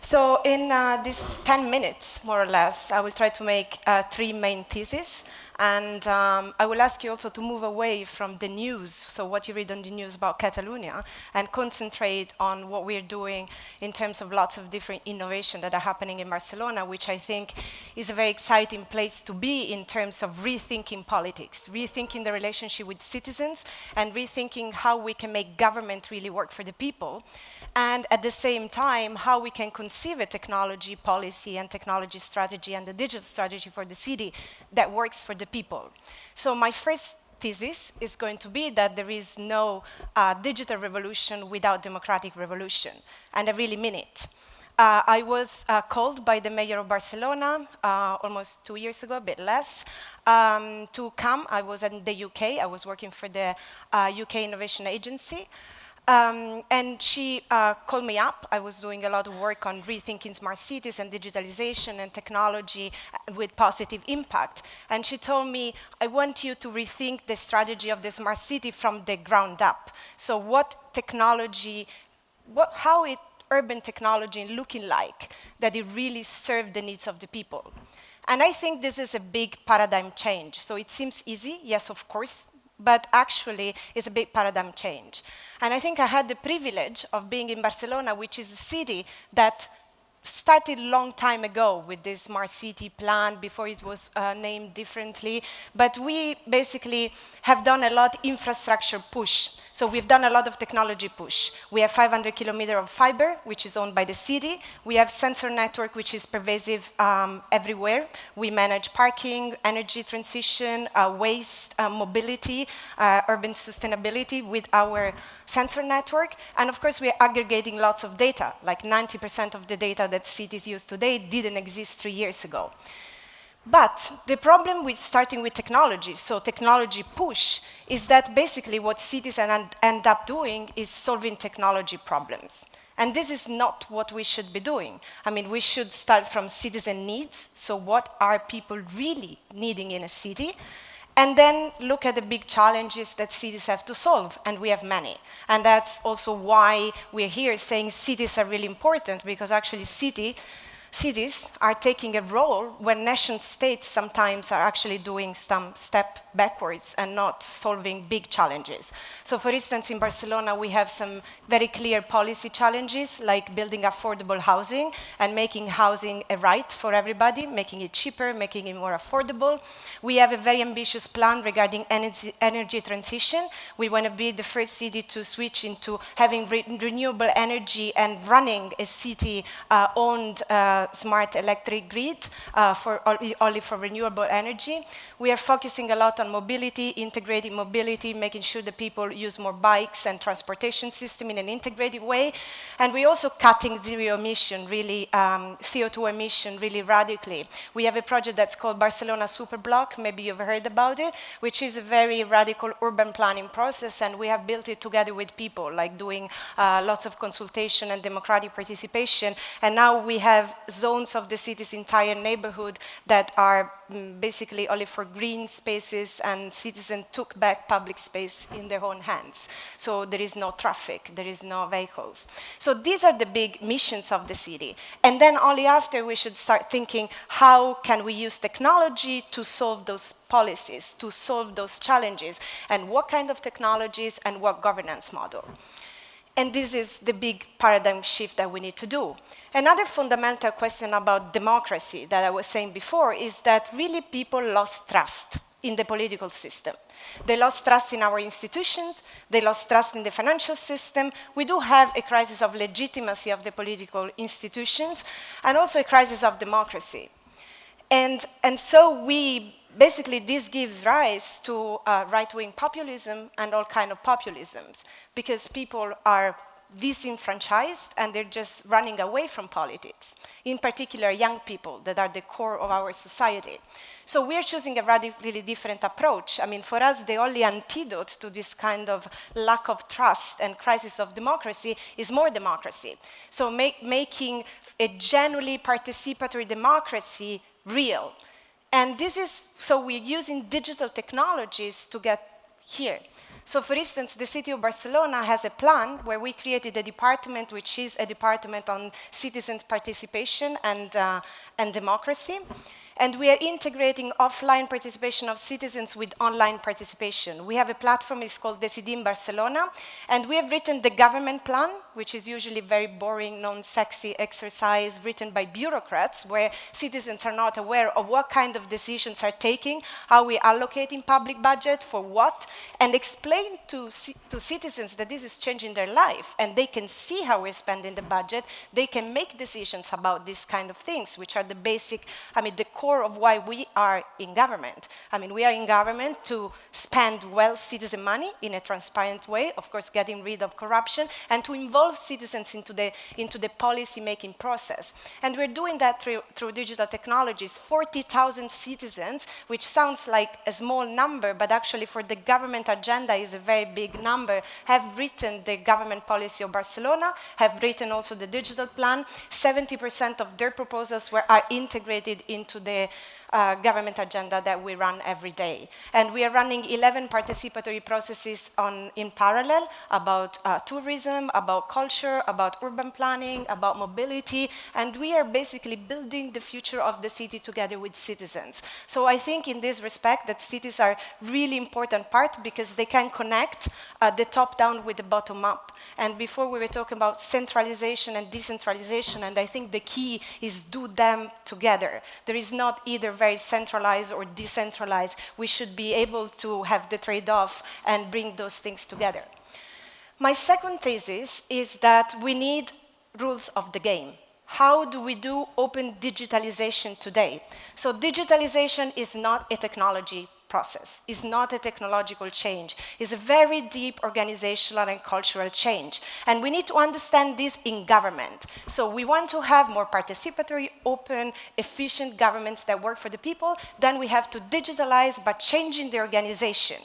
So in these 10 minutes, more or less, I will try to make three main theses. And I will ask you also to move away from the news, so what you read on the news about Catalonia, and concentrate on what we're doing in terms of lots of different innovations that are happening in Barcelona, which I think is a very exciting place to be in terms of rethinking politics, rethinking the relationship with citizens, and rethinking how we can make government really work for the people, and at the same time, how we can conceive a technology policy and technology strategy and the digital strategy for the city that works for the people. So my first thesis is going to be that there is no digital revolution without democratic revolution, and I really mean it. I was called by the mayor of Barcelona almost 2 years ago, a bit less, to come. I was in the UK. I was working for the UK Innovation Agency. And she called me up. I was doing a lot of work on rethinking smart cities and digitalization and technology with positive impact. And she told me, I want you to rethink the strategy of the smart city from the ground up. So what technology, how is urban technology looking like, that it really serves the needs of the people? And I think this is a big paradigm change. So it seems easy, yes, of course, but actually it's a big paradigm change. And I think I had the privilege of being in Barcelona, which is a city that started a long time ago with this Smart City plan before it was named differently. But we basically have done a lot infrastructure push. So we've done a lot of technology push. We have 500 kilometers of fiber, which is owned by the city. We have sensor network, which is pervasive everywhere. We manage parking, energy transition, waste, mobility, urban sustainability with our sensor network. And of course, we're aggregating lots of data. Like 90% of the data that cities use today didn't exist 3 years ago. But the problem with starting with technology, so technology push, is that basically what cities end up doing is solving technology problems. And this is not what we should be doing. I mean, we should start from citizen needs. So what are people really needing in a city? And then look at the big challenges that cities have to solve, and we have many. And that's also why we're here saying cities are really important, because actually cities are taking a role where nation states sometimes are actually doing some step backwards and not solving big challenges. So for instance, in Barcelona, we have some very clear policy challenges, like building affordable housing and making housing a right for everybody, making it cheaper, making it more affordable. We have a very ambitious plan regarding energy transition. We want to be the first city to switch into having renewable energy and running a city-owned smart electric grid only for renewable energy. We are focusing a lot on mobility, integrating mobility, making sure that people use more bikes and transportation system in an integrated way. And we're also cutting zero emission, really CO2 emission really radically. We have a project that's called Barcelona Superblock, maybe you've heard about it, which is a very radical urban planning process, and we have built it together with people, like doing lots of consultation and democratic participation. And now we have zones of the city's entire neighborhood that are basically only for green spaces, and citizens took back public space in their own hands. So there is no traffic, there is no vehicles. So these are the big missions of the city. And then only after we should start thinking, how can we use technology to solve those policies, to solve those challenges, and what kind of technologies and what governance model. And this is the big paradigm shift that we need to do. Another fundamental question about democracy that I was saying before is that really people lost trust in the political system. They lost trust in our institutions, they lost trust in the financial system. We do have a crisis of legitimacy of the political institutions, and also a crisis of democracy. And so basically, this gives rise to right-wing populism and all kinds of populisms, because people are disenfranchised and they're just running away from politics, in particular young people that are the core of our society. So we're choosing a radically different approach. I mean, for us, the only antidote to this kind of lack of trust and crisis of democracy is more democracy. So making a genuinely participatory democracy real. And this is, so we're using digital technologies to get here. So for instance, the city of Barcelona has a plan where we created a department which is a department on citizens' participation and democracy. And we are integrating offline participation of citizens with online participation. We have a platform, it's called Decidim Barcelona, and we have written the government plan, which is usually very boring, non-sexy exercise written by bureaucrats, where citizens are not aware of what kind of decisions are taking, how we are allocating public budget, for what, and explain to citizens that this is changing their life, and they can see how we're spending the budget, they can make decisions about these kind of things, which are the basic, the core of why we are in government. We are in government to spend well citizen money in a transparent way, of course getting rid of corruption, and to involve citizens into the policy-making process. And we're doing that through digital technologies. 40,000 citizens, which sounds like a small number, but actually for the government agenda is a very big number, have written the government policy of Barcelona, have written also the digital plan. 70% of their proposals are integrated into the government agenda that we run every day. And we are running 11 participatory processes in parallel about tourism, about culture, about urban planning, about mobility, and we are basically building the future of the city together with citizens. So I think in this respect that cities are really important part because they can connect the top-down with the bottom-up. And before we were talking about centralization and decentralization, and I think the key is do them together. There is not either very centralized or decentralized. We should be able to have the trade-off and bring those things together. My second thesis is that we need rules of the game. How do we do open digitalization today? So digitalization is not a technology process, is not a technological change, is a very deep organizational and cultural change. And we need to understand this in government. So we want to have more participatory, open, efficient governments that work for the people. Then we have to digitalize by changing the organization.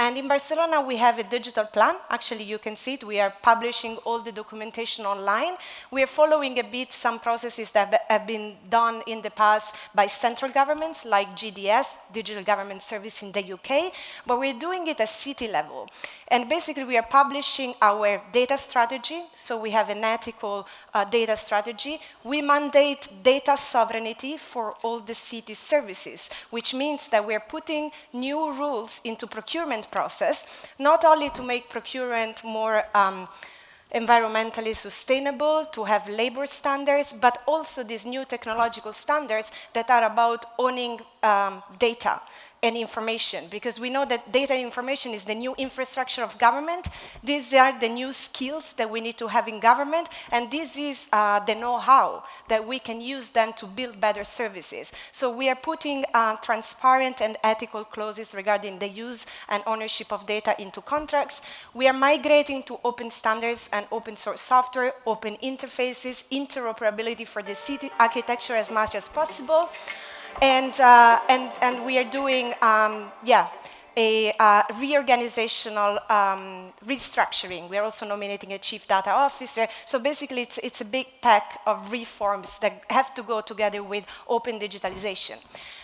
And in Barcelona, we have a digital plan. Actually, you can see it. We are publishing all the documentation online. We are following a bit some processes that have been done in the past by central governments, like GDS, Digital Government Service in the UK, but we're doing it at city level. And basically, we are publishing our data strategy. So we have an ethical data strategy. We mandate data sovereignty for all the city services, which means that we're putting new rules into procurement process, not only to make procurement more environmentally sustainable, to have labor standards, but also these new technological standards that are about owning data and information, because we know that data and information is the new infrastructure of government. These are the new skills that we need to have in government, and this is the know-how that we can use then to build better services. So we are putting transparent and ethical clauses regarding the use and ownership of data into contracts. We are migrating to open standards and open source software, open interfaces, interoperability for the city architecture as much as possible. And we are doing, a reorganizational restructuring. We are also nominating a chief data officer. So basically, it's a big pack of reforms that have to go together with open digitalization.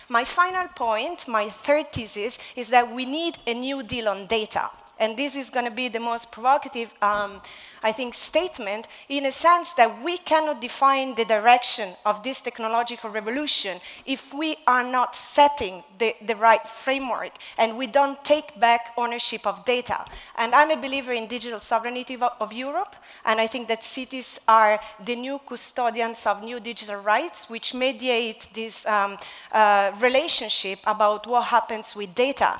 My final point, my third thesis, is that we need a new deal on data. And this is going to be the most provocative, I think, statement, in a sense that we cannot define the direction of this technological revolution if we are not setting the right framework and we don't take back ownership of data. And I'm a believer in digital sovereignty of Europe, and I think that cities are the new custodians of new digital rights, which mediate this relationship about what happens with data.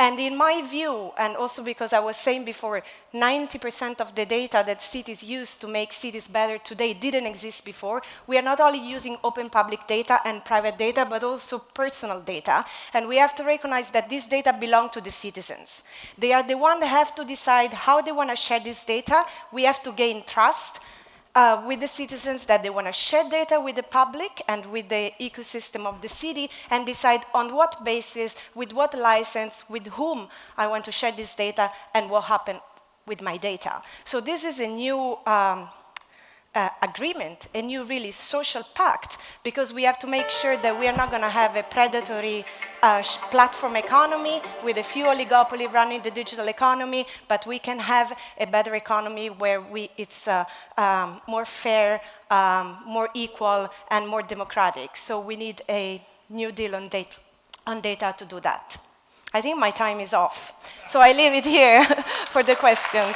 And in my view, and also because I was saying before, 90% of the data that cities use to make cities better today didn't exist before. We are not only using open public data and private data, but also personal data. And we have to recognize that this data belong to the citizens. They are the ones that have to decide how they want to share this data. We have to gain trust with the citizens that they want to share data with the public and with the ecosystem of the city, and decide on what basis, with what license, with whom I want to share this data, and what happens with my data. So this is a new agreement, a new really social pact, because we have to make sure that we are not going to have a predatory platform economy with a few oligopoly running the digital economy, but we can have a better economy where it's more fair, more equal, and more democratic. So we need a new deal on data to do that. I think my time is off, so I leave it here for the questions.